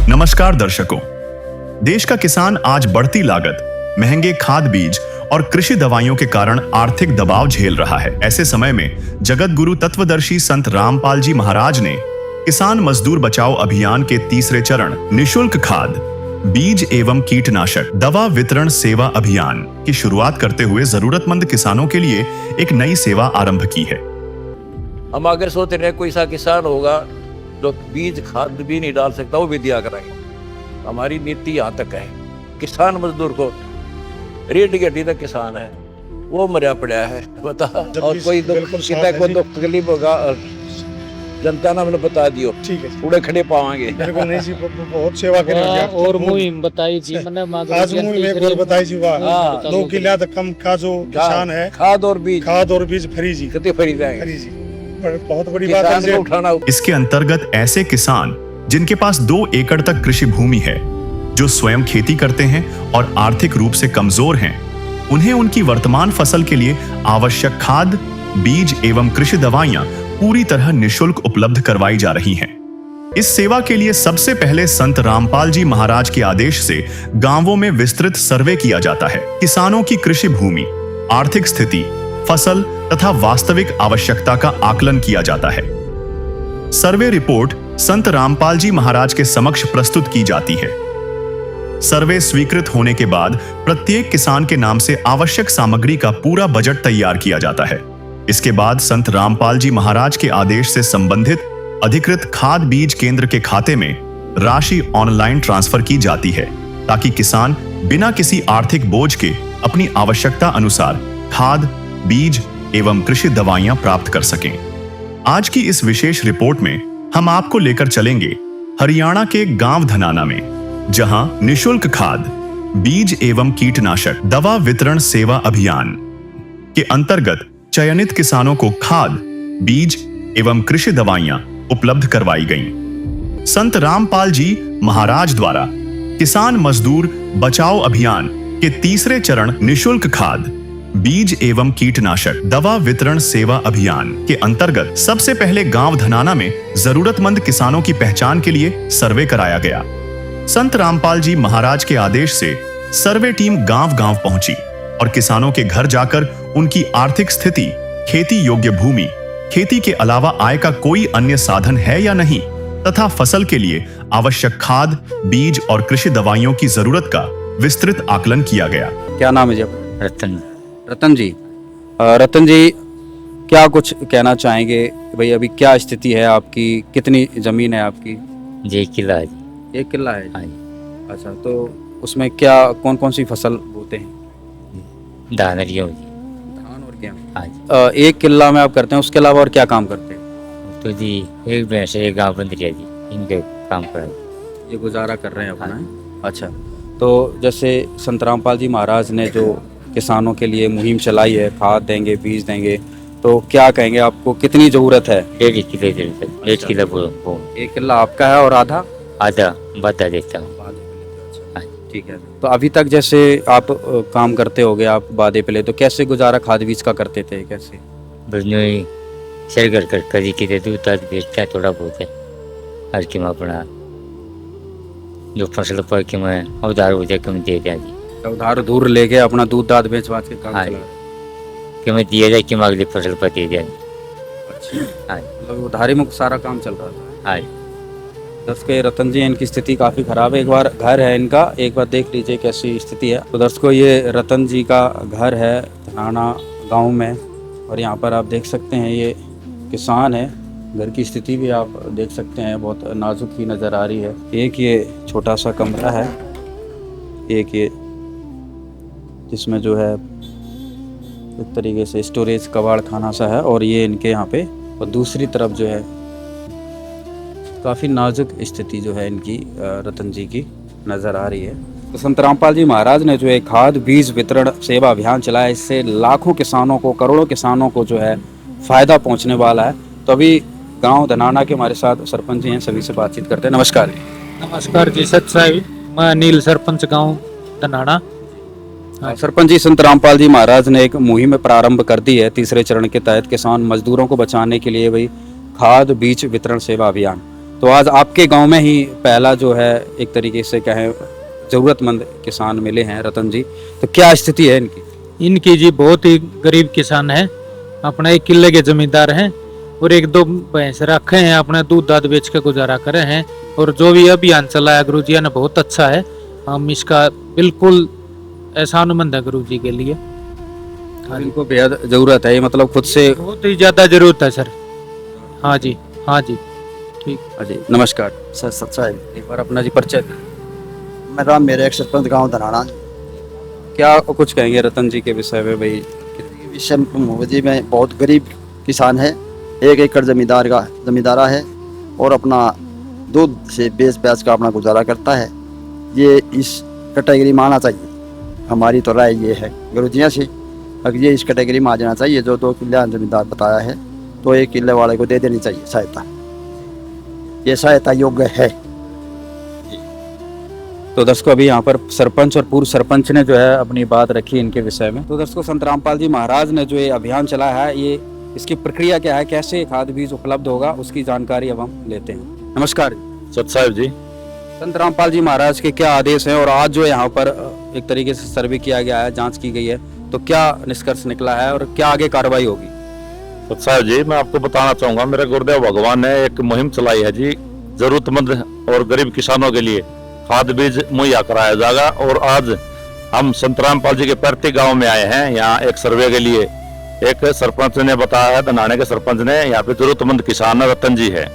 नमस्कार दर्शकों, देश का किसान आज बढ़ती लागत, महंगे खाद बीज और कृषि दवाइयों के कारण आर्थिक दबाव झेल रहा है। ऐसे समय में जगत गुरु तत्वदर्शी संत रामपाल जी महाराज ने किसान मजदूर बचाओ अभियान के तीसरे चरण निशुल्क खाद, बीज एवं कीटनाशक दवा वितरण सेवा अभियान की शुरुआत करते हुए जरूरतमंद किसानों के लिए एक नई सेवा आरंभ की है। हम अगर सोच रहे हैं कोई सा किसान होगा जो बीज खाद भी नहीं डाल सकता, वो भी दिया कराएंगे। हमारी नीति यहाँ तक है, किसान मजदूर को रेड की हड्डी तक किसान है, वो मरा पड़ा है बता। और कोई को दुख तकलीफ होगा जनता ने मैंने बता दियो, ठीक है, पूरे खड़े पावांगे। बिल्कुल नहीं जी, बहुत सेवा करेंगे। और मुहिम बताई जी, मैंने आज मुहिम एक बार बताई जी, वाह 2 किलो तक कम का जो किसान है खाद और बीज फ्री जी, कितने फ्री जाएंगे, फ्री जी, बहुत बड़ी बात है उठाना। इसके अंतर्गत ऐसे किसान जिनके पास 2 एकड़ तक कृषि भूमि है, जो स्वयं खेती करते हैं और आर्थिक रूप से कमजोर हैं, उन्हें उनकी वर्तमान फसल के लिए आवश्यक खाद, बीज एवं कृषि दवाइयां पूरी तरह निशुल्क उपलब्ध करवाई जा रही हैं। इस सेवा के लिए सबसे पहले संत रामपाल जी महाराज के आदेश से गांवों में विस्तृत सर्वे किया जाता है। किसानों की कृषि भूमि, आर्थिक स्थिति, फसल तथा वास्तविक आवश्यकता का आकलन किया जाता है। सर्वे रिपोर्ट संत रामपाल जी महाराज के समक्ष प्रस्तुत की जाती है। सर्वे स्वीकृत होने के बाद प्रत्येक किसान के नाम से आवश्यक सामग्री का पूरा बजट तैयार किया जाता है। इसके बाद संत रामपाल जी महाराज के आदेश से संबंधित अधिकृत खाद बीज केंद्र के खाते में राशि ऑनलाइन ट्रांसफर की जाती है, ताकि किसान बिना किसी आर्थिक बोझ के अपनी आवश्यकता अनुसार खाद, बीज एवं कृषि दवाइयां प्राप्त कर सकें। आज की इस विशेष रिपोर्ट में हम आपको लेकर चलेंगे हरियाणा के गांव धनाना में, जहां निशुल्क खाद, बीज एवं कीटनाशक दवा वितरण सेवा अभियान के अंतर्गत चयनित किसानों को खाद, बीज एवं कृषि दवाइयां उपलब्ध करवाई गईं। संत रामपाल जी महाराज द्वारा किसान मजदूर बचाओ अभियान के तीसरे चरण निशुल्क खाद, बीज एवं कीटनाशक दवा वितरण सेवा अभियान के अंतर्गत सबसे पहले गांव धनाना में जरूरतमंद किसानों की पहचान के लिए सर्वे कराया गया। संत रामपाल जी महाराज के आदेश से सर्वे टीम गांव-गांव पहुंची और किसानों के घर जाकर उनकी आर्थिक स्थिति, खेती योग्य भूमि, खेती के अलावा आय का कोई अन्य साधन है या नहीं, तथा फसल के लिए आवश्यक खाद, बीज और कृषि दवाइयों की जरूरत का विस्तृत आकलन किया गया। क्या नाम है जी? रतन जी, क्या कुछ कहना चाहेंगे भाई? अभी क्या स्थिति है आपकी? कितनी जमीन है आपकी? जी 1 किला है। 1 किला है? हाँ। अच्छा, तो उसमें क्या कौन कौन सी फसल बोते हैं? धान और गेहूँ। धान और गेहूँ। हाँ। 1 किला में आप करते हैं, उसके अलावा और क्या काम करते हैं? तो जी एक भैंस, एक गाँव बंदरिया जी, इनके काम कर ये गुजारा कर रहे हैं अपना। हाँ। अच्छा, तो जैसे संत रामपाल जी महाराज ने जो किसानों के लिए मुहिम चलाई है, खाद देंगे, बीज देंगे, तो क्या कहेंगे, आपको कितनी जरूरत है? 1 किलो जरूरत है। 1 किलो वो 1 किला आपका है और आधा बता देता हूँ। ठीक है। तो अभी तक जैसे आप काम करते होगे, आप बादे पहले तो कैसे गुजारा खाद बीज का करते थे? कैसे? बजनोई शेरगर कर कभी कितने दूध तक बेचता है, थोड़ा बहुत है हर की मैं अपना जो फसल पर कि मैं उधार हो जाए कम दे दिया जी, उधार दूर लेके अपना दूध दाद बेच बाच के काम चला कि मैं दिया जाए कि मैं अगली फसल पर दे दिया। अच्छा, हाँ मतलब उधारी में सारा काम चल रहा था। हाँ। दर्शकों, रतन जी इनकी स्थिति काफ़ी ख़राब है। एक बार घर है इनका, एक बार देख लीजिए कैसी स्थिति है। तो दर्शकों, ये रतन जी का घर है धनाना गांव में, और यहाँ पर आप देख सकते हैं ये किसान है। घर की स्थिति भी आप देख सकते हैं, बहुत नाजुक ही नज़र आ रही है। एक ये छोटा सा कमरा है, एक ये जिसमें जो है एक तरीके से स्टोरेज कबाड़ खाना सा है, और ये इनके यहाँ पे, और दूसरी तरफ जो है काफ़ी नाजुक स्थिति जो है इनकी रतन जी की नज़र आ रही है। तो संत रामपाल जी महाराज ने जो है खाद बीज वितरण सेवा अभियान चलाया, इससे लाखों किसानों को, करोड़ों किसानों को जो है फ़ायदा पहुंचने वाला है। तो अभी गांव धनाना के हमारे साथ सरपंच जी हैं, सभी से बातचीत करते हैं। नमस्कार। नमस्कार जी, सच्चाई मैं अनिल, सरपंच गांव धनाना। सरपंच जी, संत रामपाल जी महाराज ने एक मुहिम प्रारंभ कर दी है तीसरे चरण के तहत किसान मजदूरों को बचाने के लिए, भाई खाद बीज वितरण सेवा अभियान। तो आज आपके गांव में ही पहला जो है एक तरीके से कहें ज़रूरतमंद किसान मिले हैं रतन जी, तो क्या स्थिति है इनकी? इनकी जी बहुत ही गरीब किसान है, अपना 1 किले के जमींदार हैं और 1-2 भैंस रखे हैं, अपना दूध दाद बेच के गुजारा करे हैं। और जो भी अभियान चलाया गुरु जी ने बहुत अच्छा है, हम इसका बिल्कुल एहसानमंद है गुरु जी के लिए। इनको बेहद ज़रूरत है, ये मतलब खुद से। बहुत ही ज्यादा जरूरत है सर। हाँ जी, हाँ जी, ठीक। हाँ जी, नमस्कार सर सच्चाई एक बार अपना जी परिचय दें। मेरा मेरे एक सरपंच गांव धनाना क्या कुछ कहेंगे रतन जी के विषय में भाई? विषय मोदी में बहुत गरीब किसान है, 1 एकड़ जमींदारा है और अपना दूध से बेच का अपना गुजारा करता है। ये इस कैटेगरी में आना चाहिए, हमारी तो राय ये है गुरुजियों से, अगर ये इस कैटेगरी में आ जाना चाहिए। जो 2 किले जमींदार बताया है तो 1 किले वाले को दे देनी चाहिए सहायता, ये सहायता योग्य है। तो दर्शकों अभी यहाँ पर सरपंच और पूर्व सरपंच ने जो है अपनी बात रखी इनके विषय में। तो दर्शकों संत रामपाल जी महाराज ने जो ये अभियान चलाया है, ये इसकी प्रक्रिया क्या है, कैसे खाद बीज उपलब्ध होगा, उसकी जानकारी अब हम लेते हैं। नमस्कार सत साहिब जी। संत रामपाल जी महाराज के क्या आदेश हैं और आज जो यहाँ पर एक तरीके से सर्वे किया गया है, जांच की गई है, तो क्या निष्कर्ष निकला है और क्या आगे कार्रवाई होगी? सत साहिब जी, मैं आपको बताना चाहूंगा, मेरे गुरुदेव भगवान ने एक मुहिम चलाई है जी, जरूरतमंद और गरीब किसानों के लिए खाद बीज मुहैया कराया जाएगा। और आज हम संत रामपाल जी के प्रत्येक गांव में आए हैं यहाँ एक सर्वे के लिए। एक सरपंच ने बताया है, धनाने के सरपंच ने, यहाँ पे जरूरतमंद किसान रतन जी है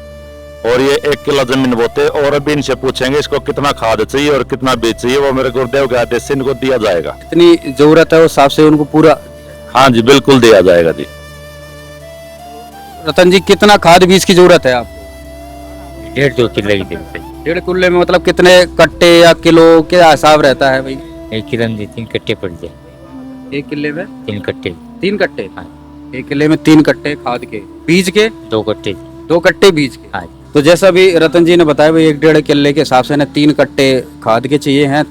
और ये 1 किला जमीन बोते, और अभी इनसे पूछेंगे इसको कितना खाद चाहिए और कितना बीज चाहिए, वो मेरे गुरुदेव के आदेश से इनको दिया जाएगा। इतनी जरूरत है उस हिसाब से उनको पूरा? हाँ जी, बिल्कुल दिया जाएगा जी। रतन जी कितना खाद बीज की जरूरत है आपको? 1.5-2 किलो की जरूरत है। 1.5 किले में मतलब कितने कट्टे या किलो क्या हिसाब रहता है भाई? 1 किलो में 3 कट्टे पड़ जाए। 1 किले में 3 कट्टे। 3 कट्टे? हाँ। 1 किले में 3 कट्टे खाद के, बीज के 2 कट्टे। 2 कट्टे बीज के। हाँ। तो जैसा भी रतन जी ने बताया भाई 1-1.5 किले के हिसाब से 3 कट्टे खाद के चाहिए हैं,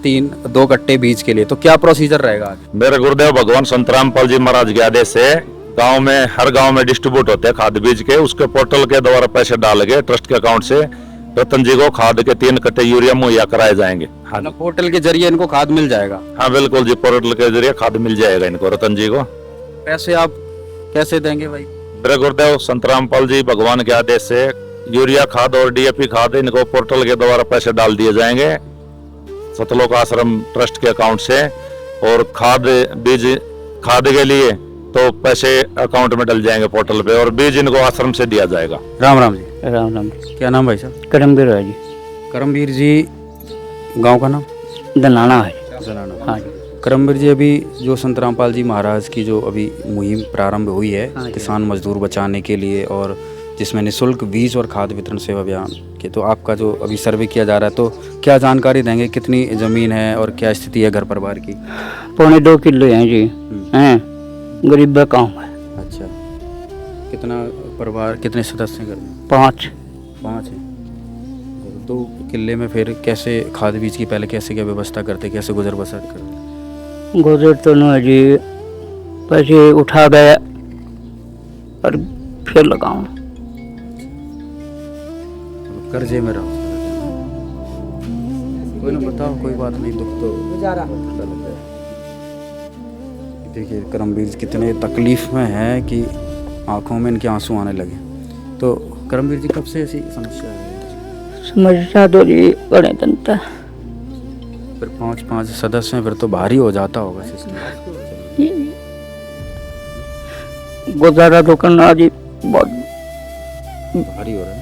2 कट्टे बीज के लिए। तो क्या प्रोसीजर रहेगा आगे? मेरे गुरुदेव भगवान संत रामपाल जी महाराज के आदेश से गांव में, हर गांव में डिस्ट्रीब्यूट होते हैं खाद बीज के, उसके पोर्टल के द्वारा पैसे डाल के ट्रस्ट के अकाउंट से रतन जी को खाद के 3 कट्टे यूरिया मुहैया कराए जाएंगे। हाँ, पोर्टल के जरिए इनको खाद मिल जाएगा? हाँ बिल्कुल जी, पोर्टल के जरिए खाद मिल जाएगा इनको, रतन जी को। पैसे आप कैसे देंगे भाई? मेरे गुरुदेव संत रामपाल जी भगवान के आदेश से यूरिया खाद और डीएपी खाद इनको पोर्टल के द्वारा पैसे डाल दिए जाएंगे सतलोक आश्रम ट्रस्ट के अकाउंट से। और खाद बीज, खाद के लिए तो पैसे अकाउंट में डल जाएंगे पोर्टल पे, और बीज इनको आश्रम से दिया जाएगा। राम राम जी। राम राम। क्या नाम भाई साहब? करमवीर है जी। करमवीर जी, गांव का नाम? दनाना है। दनाना। हाँ जी। करमवीर जी, अभी जो संत रामपाल जी महाराज की जो अभी मुहिम प्रारंभ हुई है हाँ किसान मजदूर बचाने के लिए, और जिसमें निःशुल्क बीज और खाद वितरण सेवा अभियान के, तो आपका जो अभी सर्वे किया जा रहा है, तो क्या जानकारी देंगे, कितनी जमीन है और क्या स्थिति है घर परिवार की? 2.25 किलो हैं जी, हैं गरीब गाँव है। अच्छा, कितना परिवार, कितने सदस्य हैं घर में? 5 हैं। 2 किले में फिर कैसे खाद बीज की पहले कैसे क्या व्यवस्था करते, कैसे गुजर बसर करते? गुजर तो नहीं है जी, पैसे उठा गए और फिर लगाऊं। कर्जे में रहो, कोई ना बताओ, कोई बात नहीं, दुख तो गुजारा। देखिए करमवीर कितने तकलीफ में है कि आंखों में इनके आंसू आने लगे। तो करमवीर जी कब से ऐसी समस्या है? समस्या तो जी बड़े जनता, फिर 5 सदस्य हैं, फिर तो भारी हो जाता होगा सिस्टम। गुजारा तो करना जी बहुत भारी हो रहा है।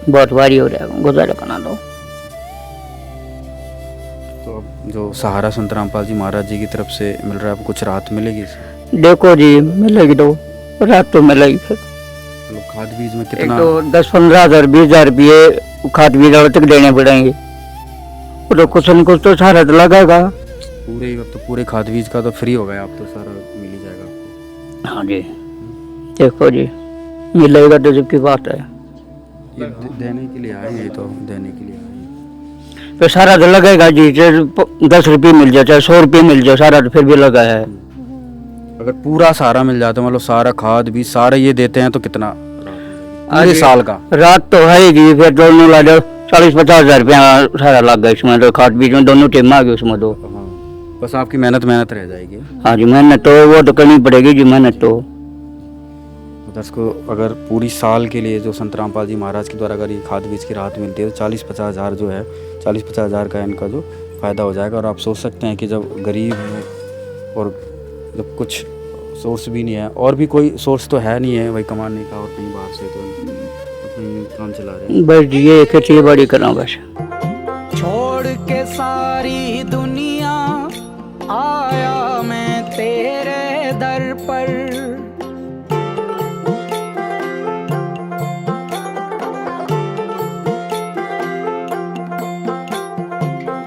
बहुत भारी हो रहा है, गुजारा करना तो। तो अब जो सहारा संत रामपाल जी महाराज जी की तरफ से मिल रहा है, कुछ राहत मिलेगी इससे? देखो जी, मिलेगी तो रात तो मिलेगी। फिर मतलब खाद बीज में एक कितना? तो 10-15 हज़ार 20,000 रुपये खाद बीज वाले तक देने पड़ेंगे, तो कुछ न कुछ तो सारा तो लगेगा। पूरे, अब तो पूरे खाद बीज का तो फ्री हो गया, आप तो सारा मिल ही जाएगा आपको। हाँ जी, देखो जी, मिलेगा तो जब की बात है। ये देने के लिए आए हैं, तो देने के लिए आए हैं। तो सारा तो लगेगा जी, चाहे 10 रुपये मिल जाए, चाहे 100 रुपये मिल जाए, सारा तो फिर भी लगा है। अगर पूरा सारा मिल जाता है, मतलब सारा खाद भी सारा ये देते हैं, तो कितना पूरे साल का? रात तो है ही, फिर दोनों ला जाओ 40-50 हजार रुपया सारा लग गया इसमें, तो खाद बीज में दोनों टीम आ गई उसमें दो। बस आपकी मेहनत रह जाएगी। हाँ जी, मेहनत तो वो तो करनी पड़ेगी जी, मेहनत तो। दर्शकों, अगर पूरी साल के लिए जो संत रामपाल जी महाराज के द्वारा अगर ये खाद बीज की राहत मिलती है तो 40-50 हजार जो है, 40-50 हजार का इनका जो फ़ायदा हो जाएगा। और आप सोच सकते हैं कि जब गरीब है और जब कुछ सोर्स भी नहीं है, और भी कोई सोर्स तो है नहीं है वही कमाने का, और कहीं बाहर से तो अपनी काम चला रहे हैं। बस ये खेती बाड़ी करना बस। छोड़ के सारी दुनिया आया मैं तेरे दर पर,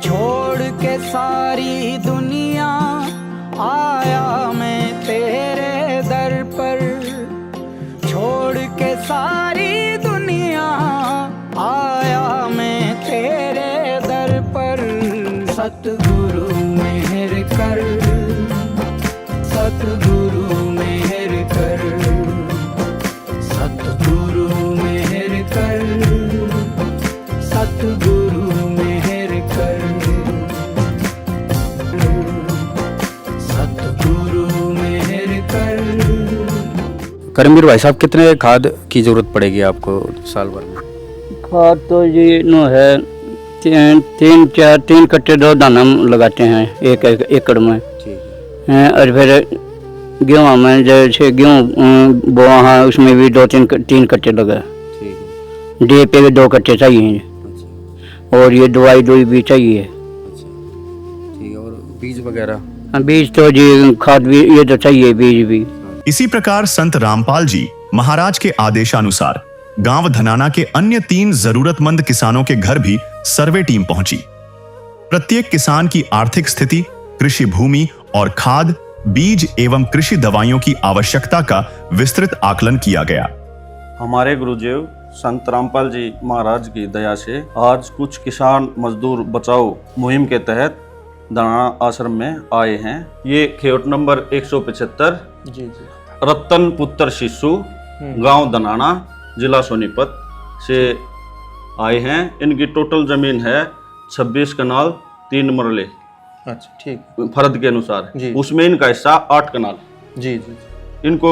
छोड़ के सारी दुनिया आया मैं तेरे दर पर, छोड़ के सारी दुनिया आया मैं तेरे दर पर। सतगुरु मेहर कर, सतगुरु मेहर कर, सतगुरु मेहर कर, सतगुरु मेहर कर, सतगुरु मेहर कर। करमवीर भाई साहब, कितने खाद की जरूरत पड़ेगी आपको साल भर में? खाद तो जी नो है 3 कट्टे 2 दाना लगाते हैं एक एकड़ में। और फिर गेहूँ में जैसे गेहूँ बोआ है उसमें भी 2-3 कट्टे लगा। DAP के 2 कट्टे चाहिए, और ये दवाई भी चाहिए। ठीक है, और बीज वगैरह? बीज तो जी खाद भी ये तो चाहिए, बीज भी। इसी प्रकार संत रामपाल जी महाराज के आदेशानुसार गांव धनाना के अन्य 3 जरूरतमंद किसानों के घर भी सर्वे टीम पहुंची। प्रत्येक किसान की आर्थिक स्थिति, कृषि भूमि और खाद, बीज एवं कृषि दवाइयों की आवश्यकता का विस्तृत आकलन किया गया। हमारे गुरुदेव संत रामपाल जी महाराज की दया से आज कुछ किसान मजदूर बचाओ मुहिम के तहत धनाना आश्रम में आए हैं। ये खेत नंबर 175 रतन पुत्र शिशु गांव धनाना जिला सोनीपत से आए हैं। इनकी टोटल जमीन है 26 कनाल 3 मरले। अच्छा, ठीक। फर्द के अनुसार उसमें इनका हिस्सा 8 कनाल। जी जी। इनको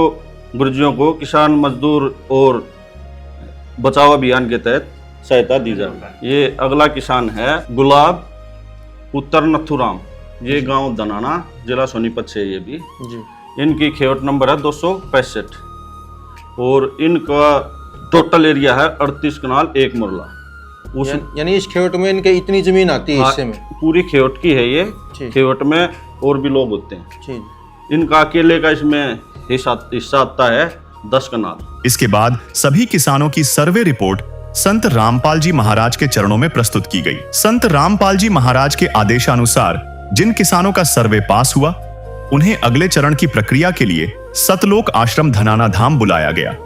गुरुजियों को किसान मजदूर और बचाव अभियान के तहत सहायता दी जाए। ये अगला किसान है गुलाब पुत्र नथुराम, ये गांव धनाना जिला सोनीपत से। ये भी जी। इनकी खेत नंबर है 265 और इनका टोटल एरिया है 38 कनाल 1 मुरला। यानी इस खेत में इनके इतनी जमीन आती है? हिस्से में पूरी खेत की है ये। खेत में और भी लोग होते हैं। इनका अकेले का इसमें हिस्सा आता है 10 कनाल। इसके बाद सभी किसानों की सर्वे रिपोर्ट संत रामपाल जी महाराज के चरणों में प्रस्तुत की गई। संत रामपाल जी महाराज के आदेशानुसार जिन किसानों का सर्वे पास हुआ, उन्हें अगले चरण की प्रक्रिया के लिए सतलोक आश्रम धनाना धाम बुलाया गया।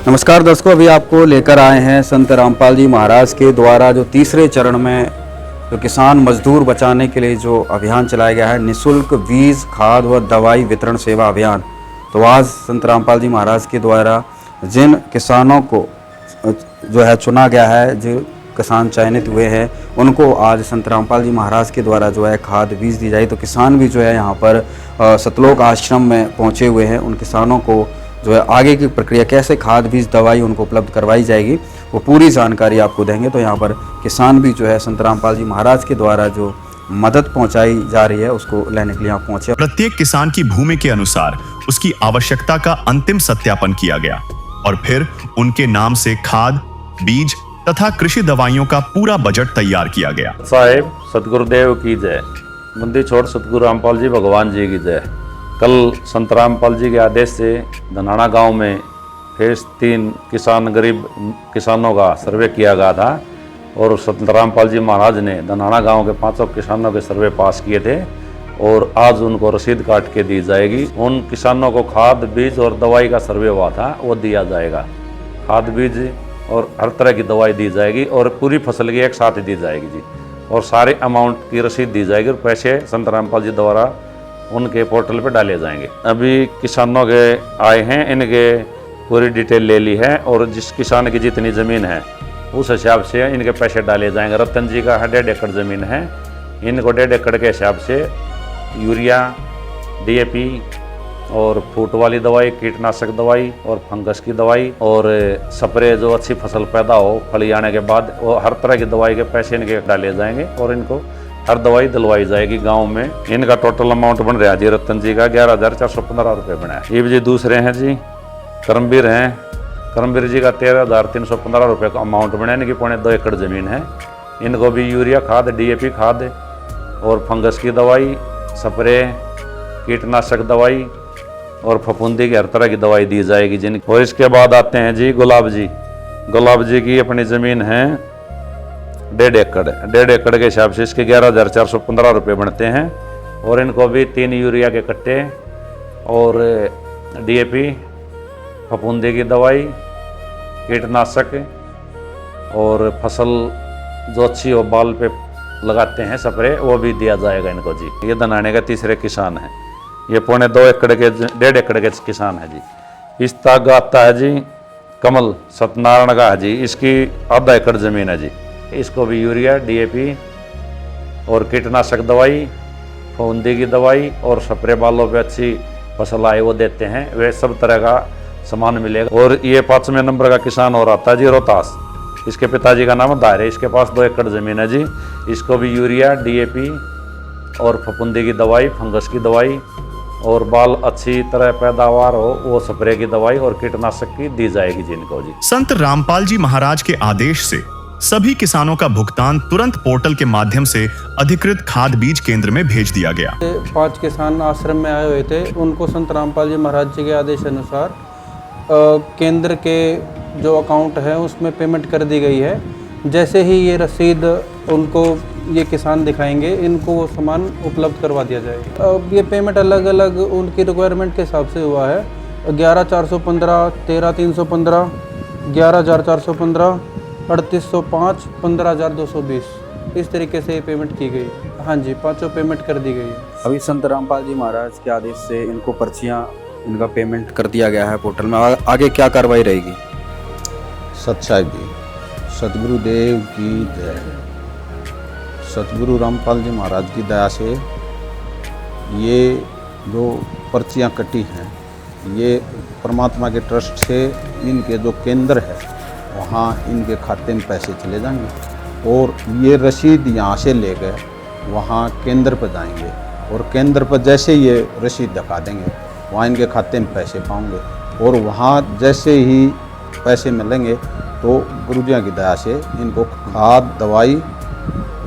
नमस्कार दर्शकों, अभी आपको लेकर आए हैं संत रामपाल जी महाराज के द्वारा जो तीसरे चरण में तो किसान मजदूर बचाने के लिए जो अभियान चलाया गया है, निःशुल्क बीज खाद व दवाई वितरण सेवा अभियान। तो आज संत रामपाल जी महाराज के द्वारा जिन किसानों को जो है चुना गया है, जो किसान चयनित हुए हैं, उनको आज संत रामपाल जी महाराज के द्वारा जो है खाद बीज दी जाए। तो किसान भी जो है यहाँ पर सतलोक आश्रम में पहुँचे हुए हैं। उन किसानों को जो है आगे की प्रक्रिया कैसे खाद बीज दवाई उनको उपलब्ध करवाई जाएगी, वो पूरी जानकारी आपको देंगे। तो यहाँ पर किसान भी जो है संत रामपाल जी महाराज के द्वारा जो मदद पहुँचाई जा रही है उसको लेने के लिए यहाँ पहुँचे। प्रत्येक किसान की भूमि के अनुसार उसकी आवश्यकता का अंतिम सत्यापन किया गया और फिर उनके नाम से खाद, बीज तथा कृषि दवाइयों का पूरा बजट तैयार किया गया। साहेब सतगुरुदेव की जय, बंदी छोड़ सतगुरु रामपाल जी भगवान जी की जय। कल संत रामपाल जी के आदेश से धनाना गांव में फेज 3 गरीब किसानों का सर्वे किया गया था और संत रामपाल जी महाराज ने धनाना गांव के 5 किसानों के सर्वे पास किए थे और आज उनको रसीद काट के दी जाएगी। उन किसानों को खाद, बीज और दवाई का सर्वे हुआ था वो दिया जाएगा। खाद, बीज और हर तरह की दवाई दी जाएगी और पूरी फसल की एक साथ दी जाएगी जी, और सारे अमाउंट की रसीद दी जाएगी और पैसे संत रामपाल जी द्वारा उनके पोर्टल पे डाले जाएंगे। अभी किसानों के आए हैं, इनके पूरी डिटेल ले ली है और जिस किसान की जितनी ज़मीन है उस हिसाब से इनके पैसे डाले जाएंगे। रतन जी का 1.5 एकड़ ज़मीन है, इनको 1.5 एकड़ के हिसाब से यूरिया, DAP और फूट वाली दवाई, कीटनाशक दवाई और फंगस की दवाई और स्प्रे जो अच्छी फसल पैदा हो फली आने के बाद, वो हर तरह की दवाई के पैसे इनके डाले जाएंगे और इनको हर दवाई दिलवाई जाएगी गांव में। इनका टोटल अमाउंट बन रहा है जी रतन जी का 11,415 रुपये बना है। ये जी दूसरे हैं जी करमवीर हैं, करमवीर जी का 13,315 रुपये का अमाउंट बना है। इनकी 2.25 एकड़ ज़मीन है, इनको भी यूरिया खाद, DAP खाद और फंगस की दवाई, स्प्रे, कीटनाशक दवाई और फफूंदी की हर तरह की दवाई दी जाएगी जिन। और इसके बाद आते हैं जी गुलाब जी। गुलाब जी की अपनी ज़मीन है 1.5 एकड़। 1.5 एकड़ के हिसाब से इसके 11,415 रुपये बनते हैं और इनको भी 3 यूरिया के कट्टे और DAP, फफूंदी की दवाई, कीटनाशक और फसल जो अच्छी हो बाल पे लगाते हैं स्प्रे, वो भी दिया जाएगा इनको जी। ये धनाने का तीसरे किसान है, ये 1.25 एकड़ के 1.5 एकड़ के किसान है जी। इस तक आता है जी कमल सत्यनारायण का है जी, इसकी आधा एकड़ ज़मीन है जी। इसको भी यूरिया, DAP और कीटनाशक दवाई, फफूंदी की दवाई और स्प्रे बालों पे अच्छी फसल आए वो देते हैं। वे सब तरह का सामान मिलेगा। और ये 5वें नंबर का किसान और आता है जी रोहतास, इसके पिताजी का नाम है दायरे, इसके पास 2 एकड़ ज़मीन है जी। इसको भी यूरिया, DAP और फफूंदी की दवाई, फंगस की दवाई और बाल अच्छी तरह पैदावार हो वो स्प्रे की दवाई और कीटनाशक की दी जाएगी जिनको जी। संत रामपाल जी महाराज के आदेश से सभी किसानों का भुगतान तुरंत पोर्टल के माध्यम से अधिकृत खाद बीज केंद्र में भेज दिया गया। 5 किसान आश्रम में आए हुए थे, उनको संत रामपाल जी महाराज जी के आदेश अनुसार केंद्र के जो अकाउंट है उसमें पेमेंट कर दी गई है। जैसे ही ये रसीद उनको ये किसान दिखाएंगे, इनको वो सामान उपलब्ध करवा दिया जाएगा। अब ये पेमेंट अलग अलग उनकी रिक्वायरमेंट के हिसाब से हुआ है। 11,415, 13,315, 11,415, 3,805, 15,220 इस तरीके से पेमेंट की गई। हाँ जी, 5 पेमेंट कर दी गई है। अभी संत रामपाल जी महाराज के आदेश से इनको पर्चियाँ, इनका पेमेंट कर दिया गया है पोर्टल में। आगे क्या कार्रवाई रहेगी? सच्चाई भी सतगुरुदेव की जय। सतगुरु रामपाल जी महाराज की दया से ये जो पर्चियाँ कटी हैं, ये परमात्मा के ट्रस्ट से इनके जो केंद्र है वहाँ इनके खाते में पैसे चले जाएंगे और ये रसीद यहाँ से ले गए वहाँ केंद्र पर जाएंगे और केंद्र पर जैसे ये रसीद दिखा देंगे वहाँ इनके खाते में पैसे पाएंगे और वहाँ जैसे ही पैसे मिलेंगे तो गुरुजियों की दया से इनको खाद, दवाई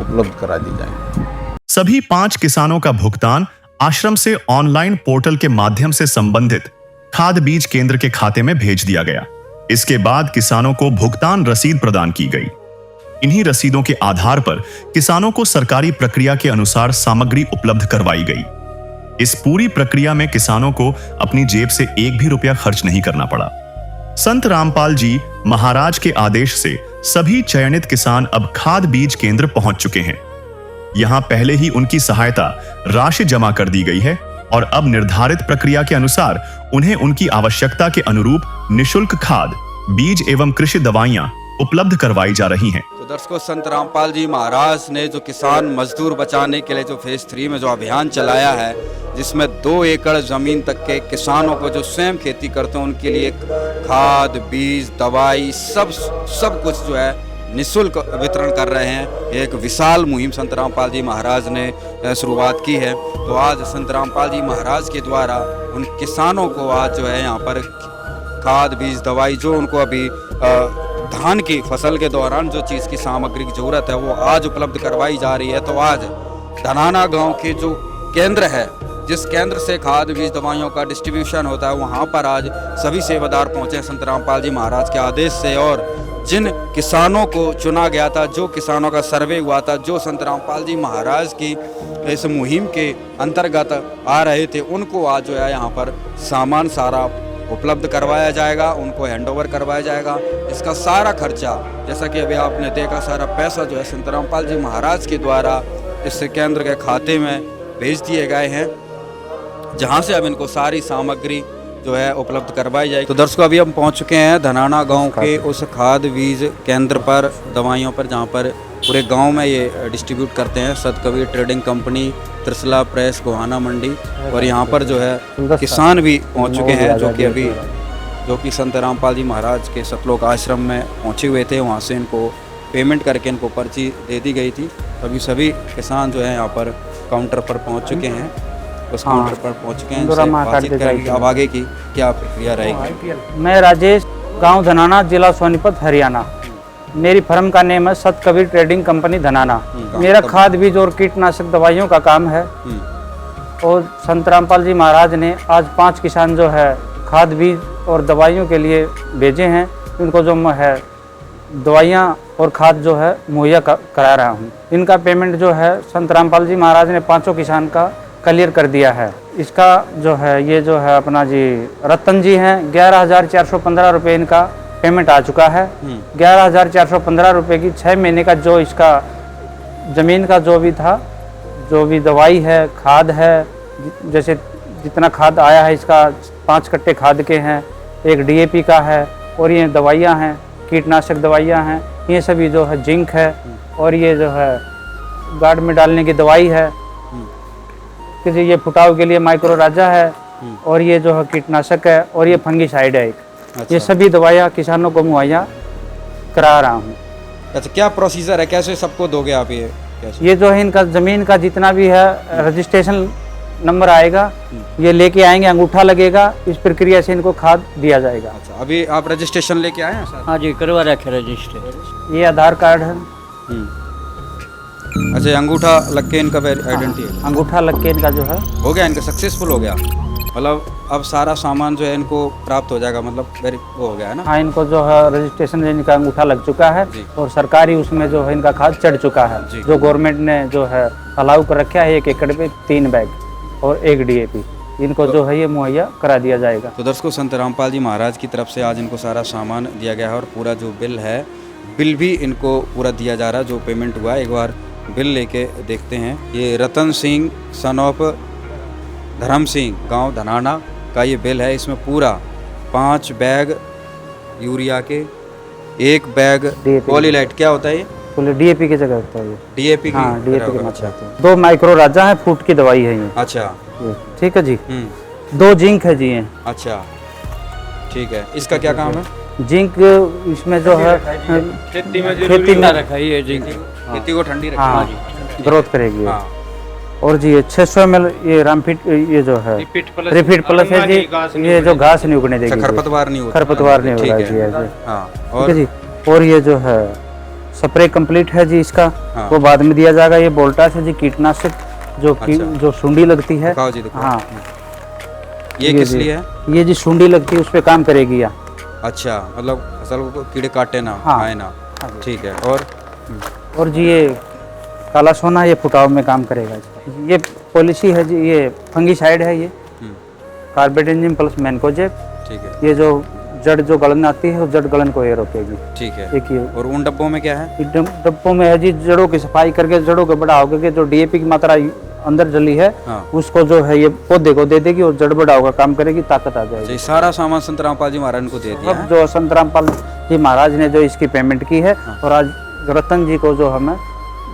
उपलब्ध करा दी जाएगी। सभी 5 किसानों का भुगतान आश्रम से ऑनलाइन पोर्टल के माध्यम से संबंधित खाद बीज केंद्र के खाते में भेज दिया गया। इसके बाद किसानों को भुगतान रसीद प्रदान की गई। इन्हीं रसीदों के आधार पर किसानों को सरकारी प्रक्रिया के अनुसार सामग्री उपलब्ध करवाई गई। इस पूरी प्रक्रिया में किसानों को अपनी जेब से 1 भी रुपया खर्च नहीं करना पड़ा। संत रामपाल जी महाराज के आदेश से सभी चयनित किसान अब खाद बीज केंद्र पहुंच चुके हैं यहाँ पहले ही उनकी सहायता राशि जमा कर दी गई है और अब निर्धारित प्रक्रिया के अनुसार उन्हें उनकी आवश्यकता के अनुरूप निशुल्क खाद, बीज एवं कृषि दवाइयां उपलब्ध करवाई जा रही हैं। तो दर्शकों, संत रामपाल जी महाराज ने जो किसान मजदूर बचाने के लिए जो फेज 3 में जो अभियान चलाया है, जिसमें 2 एकड़ जमीन तक के किसानों को जो स्वयं खेती करते हैं उनके लिए खाद, बीज, दवाई सब कुछ जो है निःशुल्क वितरण कर रहे हैं। एक विशाल मुहिम संत रामपाल जी महाराज ने शुरुआत की है। तो आज संत रामपाल जी महाराज के द्वारा उन किसानों को आज जो है यहाँ पर खाद, बीज, दवाई जो उनको अभी धान की फसल के दौरान जो चीज़ की सामग्री की जरूरत है वो आज उपलब्ध करवाई जा रही है। तो आज धनाना गांव के जो केंद्र है, जिस केंद्र से खाद, बीज, दवाइयों का डिस्ट्रीब्यूशन होता है, वहाँ पर आज सभी सेवादार पहुँचे संत रामपाल जी महाराज के आदेश से। और जिन किसानों को चुना गया था, जो किसानों का सर्वे हुआ था, जो संत रामपाल जी महाराज की इस मुहिम के अंतर्गत आ रहे थे, उनको आज जो है यहाँ पर सामान सारा उपलब्ध करवाया जाएगा, उनको हैंडओवर करवाया जाएगा। इसका सारा खर्चा, जैसा कि अभी आपने देखा, सारा पैसा जो है संत रामपाल जी महाराज के द्वारा इस केंद्र के खाते में भेज दिए गए हैं, जहां से अब इनको सारी सामग्री जो है उपलब्ध करवाई जाएगी। तो दर्शकों, अभी हम पहुंच चुके हैं धनाना गांव के उस खाद बीज केंद्र पर, दवाइयों पर, जहां पर पूरे गांव में ये डिस्ट्रीब्यूट करते हैं Satkabir trading company, Trishala press, Gohana Mandi. और यहाँ पर जो है किसान भी पहुँच चुके हैं, जो कि संत रामपाल जी महाराज के सतलोक आश्रम में पहुँचे हुए थे। वहाँ से इनको पेमेंट करके इनको पर्ची दे दी गई थी। अभी सभी किसान जो है यहाँ पर काउंटर पर पहुँच चुके हैं, उस काउंटर पर पहुँच चुके हैं। बातचीत करेंगे अब आगे की क्या प्रक्रिया रहेगी। मैं राजेश, गांव धनाना, जिला सोनीपत, हरियाणा। मेरी फर्म का नेम है सतकबीर ट्रेडिंग कंपनी धनाना। मेरा खाद, बीज और कीटनाशक दवाइयों का काम है। और संत रामपाल जी महाराज ने आज 5 किसान जो है खाद, बीज और दवाइयों के लिए भेजे हैं। उनको जो है दवाइयाँ और खाद जो है मुहैया करा रहा हूँ। इनका पेमेंट जो है संत रामपाल जी महाराज ने 5 किसान का क्लियर कर दिया है। इसका जो है ये जो है अपना जी रतन जी हैं, 11,415 रुपये इनका पेमेंट आ चुका है। 11,415 रुपये की 6 महीने का जो इसका ज़मीन का जो भी था, जो भी दवाई है, खाद है, जैसे जितना खाद आया है, इसका 5 कट्टे खाद के हैं, 1 DAP का है, और ये दवाइयाँ हैं, कीटनाशक दवाइयाँ हैं, ये सभी जो है जिंक है, और ये जो है गार्ड में डालने की दवाई है, किसी ये फुटाव के लिए माइक्रो राजा है, और ये जो है कीटनाशक है, और ये फंगीसाइड है एक। अच्छा। ये सभी दवाइयाँ किसानों को मुहैया करा रहा हूँ। अच्छा, क्या प्रोसीजर है, कैसे सबको दोगे आप ये? ये जो है इनका ज़मीन का जितना भी है रजिस्ट्रेशन नंबर आएगा, ये लेके आएंगे, अंगूठा लगेगा, इस प्रक्रिया से इनको खाद दिया जाएगा। अच्छा, अभी आप रजिस्ट्रेशन लेके आए हैं सर? हाँ जी, करवा रखे रजिस्ट्रेशन। ये आधार कार्ड है। अच्छा, अंगूठा लग के इनका आइडेंटिटी है? अंगूठा लग के इनका जो है हो गया, इनका सक्सेसफुल हो गया, मतलब अब सारा सामान जो है इनको प्राप्त हो जाएगा, मतलब वो हो गया है ना? हाँ, इनको जो है रजिस्ट्रेशन इनका अंगूठा लग चुका है, और सरकारी उसमें जो है इनका खाद चढ़ चुका है, जो गवर्नमेंट ने जो है अलाउ कर रखा है। 1 एकड़ पे 3 बैग और 1 DAP इनको जो है ये मुहैया करा दिया जाएगा। तो दर्शकों, संत रामपाल जी महाराज की तरफ से आज इनको सारा सामान दिया गया है, और पूरा जो बिल है, बिल भी इनको पूरा दिया जा रहा है, जो पेमेंट हुआ है। एक बार बिल लेके देखते हैं। ये रतन सिंह सन ऑफ धर्म सिंह, गांव धनाना का ये बिल है। इसमें पूरा 5 बैग यूरिया के, 1 बैग पॉलीलाइट, क्या होता है ये? DAP की जगह होता है ये। DAP की? हाँ, DAP की मात्रा है। 2 माइक्रो राजा है, फूट की दवाई है ये। अच्छा, ठीक है जी। 2 जिंक है जी ये। अच्छा, ठीक है। इसका क्या काम है? जिंक इसमें जो है खेती में रखा है ये जिंक, खेती को ठंडी रखा है, ग्रोथ करेगी। और जी ये 600 ml ये रामफिट, ये जो है रिफिट प्लस है जी, ये जो घास नहीं उगने देगी, खरपतवार नहीं होगा, खरपतवार नहीं होगा जी ऐसे। और जी, और ये जो है स्प्रे कंप्लीट है जी इसका, वो बाद में दिया जाएगा। ये वोल्टास है जी, कीटनाशक जो सुंडी लगती है। हाँ, ये किस लिए है? ये जी सुंडी लगती है, उस पर काम करेगी। अच्छा, मतलब फसल को कीड़े काटे ना, आए ना। ठीक है। और जी ये काला सोना, ये फुटाव में काम करेगा। ये पॉलिसी है जी, ये फंगीसाइड है, ये कार्बेडेंजिम प्लस मैनकोजेब। ठीक है। ये जो जड़ जो गलन आती है, उस जड़ गलन को ये रोकेगी। ठीक है। एक ये और उन डब्बों में क्या है? डब्बों में है जी जड़ों की सफाई करके, जड़ों के बढ़ाव करके जो डीएपी की मात्रा अंदर जली है, हाँ। उसको जो है ये पौधे को दे देगी और जड़ बढ़ाव का काम करेगी, ताकत आ जाएगी। ये सारा सामान संत रामपाल जी महाराज को दे दिया अब है। जो संत रामपाल जी महाराज ने जो इसकी पेमेंट की है, और आज रतन जी को जो हमें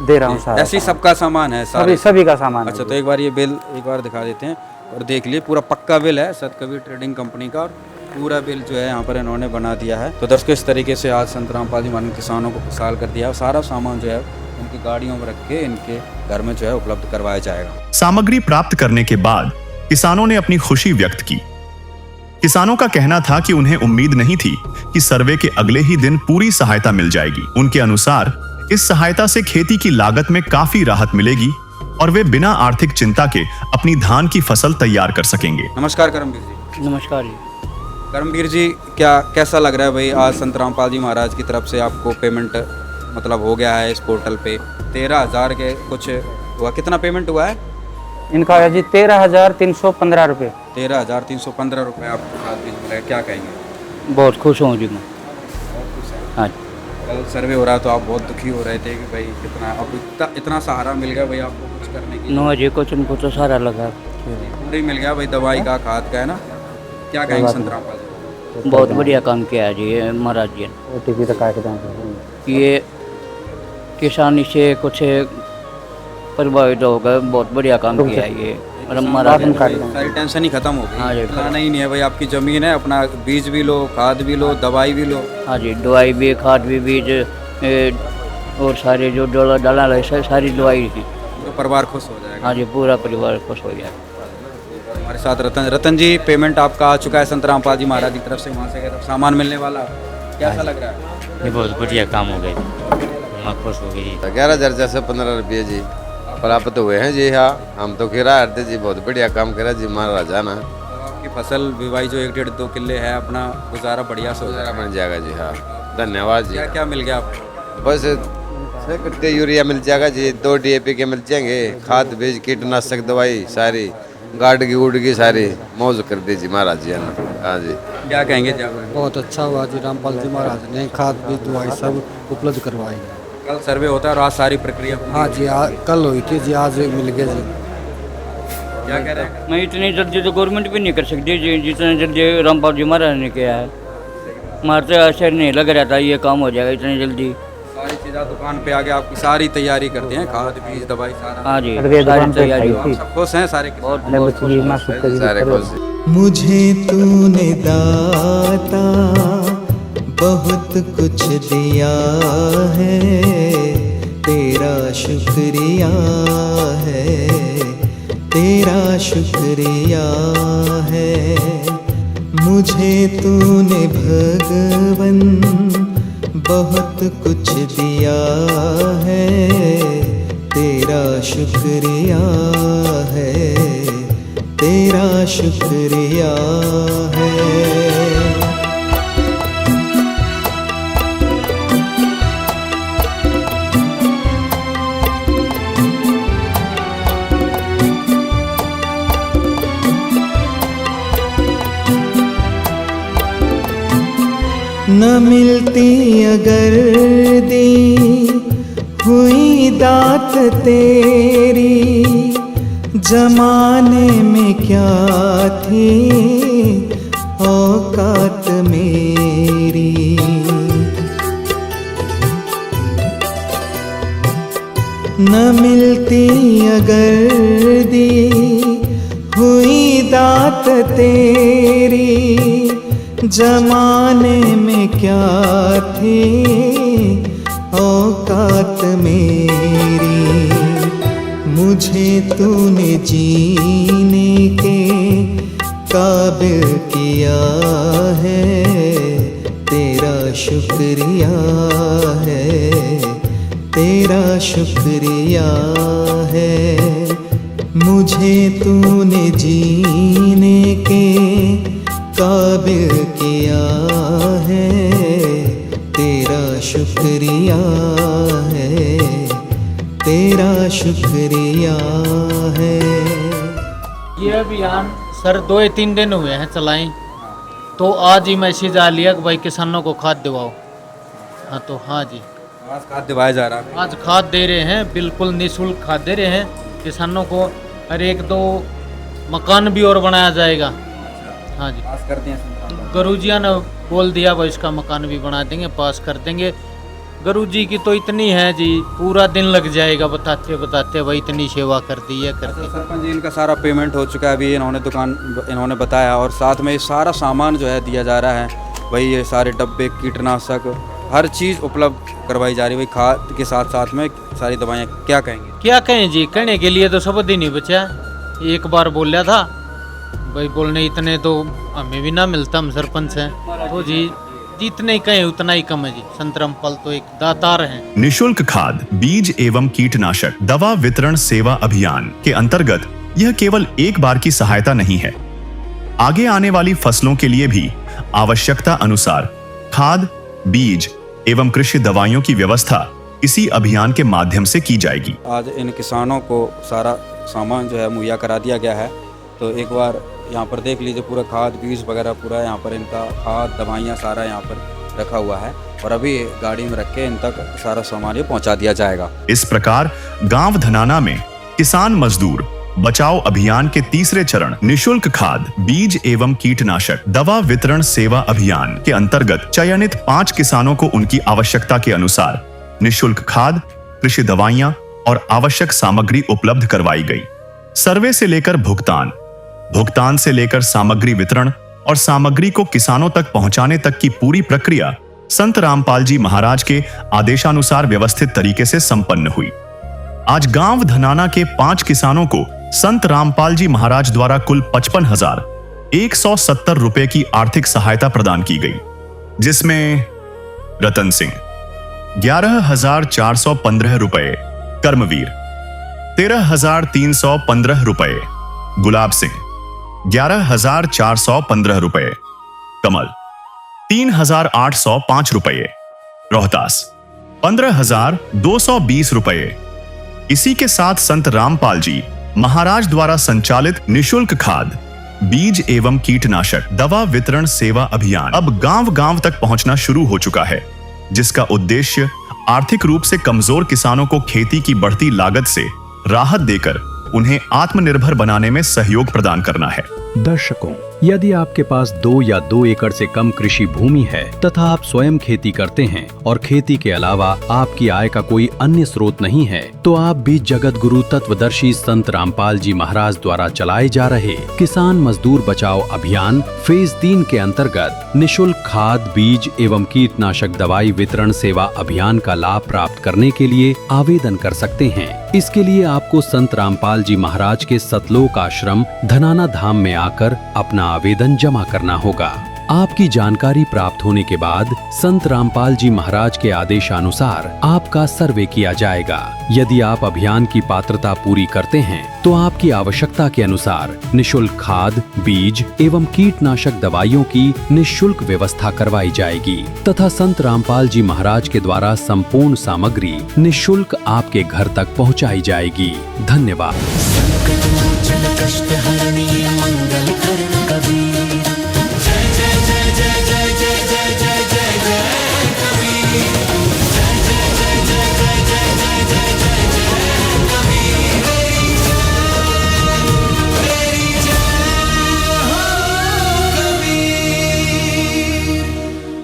दे रहा हूँ सारा। ऐसे ही सबका सामान है सभी का सामान। अच्छा, तो एक बार ये बिल एक बार दिखा देते हैं और देख लिए, पूरा पक्का बिल है सतकबीर ट्रेडिंग कंपनी का, और पूरा बिल जो है यहाँ पर इन्होंने बना दिया है। तो दर्शकों, इस तरीके से आज संत रामपाल जी महाराज किसानों को खुशहाल कर दिया, और सारा सामान जो है उनकी गाड़ियों में रख के इनके घर में जो है उपलब्ध करवाया जाएगा। सामग्री प्राप्त करने के बाद किसानों ने अपनी खुशी व्यक्त की। किसानों का कहना था कि उन्हें उम्मीद नहीं थी कि सर्वे के अगले ही दिन पूरी सहायता मिल जाएगी। उनके अनुसार इस सहायता से खेती की लागत में काफी राहत मिलेगी और वे बिना आर्थिक चिंता के अपनी धान की फसल तैयार कर सकेंगे। नमस्कार करमवीर जी। नमस्कार जी। करमवीर जी, क्या कैसा लग रहा है भाई, आज संत रामपाल जी महाराज की तरफ से आपको पेमेंट मतलब हो गया है इस पोर्टल पे 13,000 के कुछ हुआ? कितना पेमेंट हुआ है इनका? है जी 13,315 रुपये। 13,315 रुपये आपको खाद बीज मिला है, क्या कहेंगे? बहुत खुश हूँ जी मैं। हाँ, कल सर्वे हो रहा तो आप बहुत दुखी हो रहे थे कि भाई कितना अब इतना सहारा मिल गया भाई आपको कुछ करने की। नो जी, कुछ उनको तो सारा लगा, पूरी मिल गया भाई, दवाई का खाद का है ना। क्या कहेंगे संत रामपाल जी? बहुत बढ़िया काम किया है जी ये महाराज जी ने। OTP तो काट दें। ये किसानी से कुछ प्रभावित हो गए, बहुत बढ़िया काम किया है ये महाराज ने। सारी टेंशन ही खत्म हो गई। हाँ जी, खिलाना ही नहीं है भाई, आपकी जमीन है, अपना बीज भी लो, खाद भी लो, दवाई भी लो। हाँ जी, दवाई भी, खाद भी, बीज और सारे जो डाला सारी दवाई है, तो परिवार खुश हो जाएगा। हाँ जी, पूरा परिवार खुश हो जाएगा। हमारे साथ रतन जी, पेमेंट आपका आ चुका है संत रामपाल जी महाराज की तरफ से, वहाँ से सामान मिलने वाला, कैसा लग रहा है? ये बहुत बढ़िया काम हो गया, मैं खुश हो गई। 11,000 से 15 रुपये जी प्राप्त हुए हैं जी। हाँ, हम तो किरा हरते जी, बहुत बढ़िया काम करा जी महाराजा ना। आपकी फसल बुवाई जो 1-1.5-2 किले है, अपना गुजारा बढ़िया से हो जाएगा, बन जाएगा जी। हाँ, धन्यवाद जी। क्या क्या मिल गया आपको? बस करते यूरिया मिल जाएगा जी, 2 DAP के मिल जाएंगे, खाद बीज कीटनाशक दवाई सारी, गार्ड की उड़ की सारी मौज कर दी जी महाराज जी ने। हाँ जी, क्या कहेंगे? बहुत अच्छा हुआ जी, रामपाल जी महाराज ने खाद बीज दवाई सब उपलब्ध करवाई। कल सर्वे होता है और आज सारी प्रक्रिया? हाँ जी, कल हुई थी जी, आज मिल गया जी। क्या कह रहे हैं? मैं इतनी जल्दी तो गवर्नमेंट भी नहीं कर सकती जी, जितने जल्दी रामपाल जी महाराज ने किया है। हमारे तो ऐसे नहीं लग रहा था ये काम हो जाएगा इतनी जल्दी। सारी चीज़ें दुकान पे आके आपकी सारी तैयारी करते हैं, खाद बीज दवाई सारा? हाँ जी, सारी तैयारी। सब खुश हैं सारे? सारे खुश। मुझे तूने दाता बहुत कुछ दिया है, तेरा शुक्रिया है, तेरा शुक्रिया है। मुझे तूने भगवन बहुत कुछ दिया है, तेरा शुक्रिया है, तेरा शुक्रिया है। न मिलती अगर दी हुई दात तेरी, जमाने में क्या थी औकात मेरी। न मिलती अगर दी हुई दात तेरी, जमाने में क्या थी औकात मेरी। मुझे तूने जीने के काबिल किया है, तेरा शुक्रिया है, तेरा शुक्रिया है। मुझे तूने जीने के काबिल किया है, तेरा शुक्रिया है, तेरा शुक्रिया है। ये अभियान सर 2-3 दिन हुए हैं चलाएं, तो आज ही मैसेज आ लिया कि भाई किसानों को खाद दिवाओ। हाँ तो हाँ जी, आज खाद दिवाया जा रहा है। आज खाद दे रहे हैं, बिल्कुल निःशुल्क खाद दे रहे हैं किसानों को। और 1-2 मकान भी और बनाया जाएगा। हाँ जी, पास कर दिए गुरुजिया ने बोल दिया भाई इसका मकान भी बना देंगे, पास कर देंगे। गुरु जी की तो इतनी है जी, पूरा दिन लग जाएगा बताते बताते भाई इतनी सेवा कर दी है करके। सरपंच जी, इनका सारा पेमेंट हो चुका है, अभी इन्होंने बताया, और साथ में ये सारा सामान जो है दिया जा रहा है भाई, ये सारे डब्बे, कीटनाशक, हर चीज़ उपलब्ध करवाई जा रही है भाई। खाद के साथ साथ में सारी दवाइयाँ। क्या कहेंगे? क्या कहें जी, कहने के लिए तो सब दिन ही बचा। एक बार बोला था भाई, बोलने इतने तो हमें भी ना मिलता, हम सरपंच हैं तो जी जितने कहें उतना ही कम है जी। संत रामपाल तो एक दातार हैं। निशुल्क खाद, बीज एवं कीटनाशक दवा वितरण सेवा अभियान के अंतर्गत यह केवल एक बार की सहायता नहीं है। आगे आने वाली फसलों के लिए भी आवश्यकता अनुसार खाद, बीज एवं कृषि दवाइयों की व्यवस्था इसी अभियान के माध्यम से की जाएगी। आज इन किसानों को सारा सामान जो है मुहैया करा दिया गया है। तो एक बार यहाँ पर देख लीजिए, पूरा खाद, बीज वगैरह पूरा यहाँ पर इनका खाद, दवाइयाँ सारा यहाँ पर रखा हुआ है, और अभी गाड़ी में रख के इन तक सारा सामान ये पहुँचा दिया जाएगा। इस प्रकार गांव धनाना में किसान मजदूर बचाओ अभियान के तीसरे चरण निशुल्क खाद, बीज एवं कीटनाशक दवा वितरण सेवा अभियान के अंतर्गत चयनित 5 किसानों को उनकी आवश्यकता के अनुसार निशुल्क खाद, कृषि दवाइयां और आवश्यक सामग्री उपलब्ध करवाई गई। सर्वे से लेकर भुगतान से लेकर सामग्री वितरण और सामग्री को किसानों तक पहुंचाने तक की पूरी प्रक्रिया संत रामपाल जी महाराज के आदेशानुसार व्यवस्थित तरीके से संपन्न हुई। आज गांव धनाना के 5 किसानों को संत रामपाल जी महाराज द्वारा कुल 55,170 रुपए की आर्थिक सहायता प्रदान की गई, जिसमें रतन सिंह 11,415 रुपए, कर्मवीर 13,315 रुपए, गुलाब सिंह 11,415 रुपए, कमल 3,805 रुपए, रोहतास 15,220 रुपए। इसी के साथ संत रामपाल जी महाराज द्वारा संचालित निशुल्क खाद, बीज एवं कीटनाशक दवा वितरण सेवा अभियान अब गांव-गांव तक पहुंचना शुरू हो चुका है, जिसका उद्देश्य आर्थिक रूप से कमजोर किसानों को खेती की बढ़ती लागत से राहत देकर उन्हें आत्मनिर्भर बनाने में सहयोग प्रदान करना है। दर्शकों, यदि आपके पास 2 या 2 एकड़ से कम कृषि भूमि है तथा आप स्वयं खेती करते हैं और खेती के अलावा आपकी आय का कोई अन्य स्रोत नहीं है, तो आप भी जगत गुरु तत्वदर्शी संत रामपाल जी महाराज द्वारा चलाए जा रहे किसान मजदूर बचाओ अभियान फेज 3 के अंतर्गत निशुल्क खाद, बीज एवं कीटनाशक दवाई वितरण सेवा अभियान का लाभ प्राप्त करने के लिए आवेदन कर सकते हैं। इसके लिए आपको संत रामपाल जी महाराज के सतलोक आश्रम धनाना धाम में आकर अपना आवेदन जमा करना होगा। आपकी जानकारी प्राप्त होने के बाद संत रामपाल जी महाराज के आदेशानुसार आपका सर्वे किया जाएगा। यदि आप अभियान की पात्रता पूरी करते हैं तो आपकी आवश्यकता के अनुसार निशुल्क खाद, बीज एवं कीटनाशक दवाइयों की निशुल्क व्यवस्था करवाई जाएगी तथा संत रामपाल जी महाराज के द्वारा संपूर्ण सामग्री निशुल्क आपके घर तक पहुंचाई जाएगी। धन्यवाद।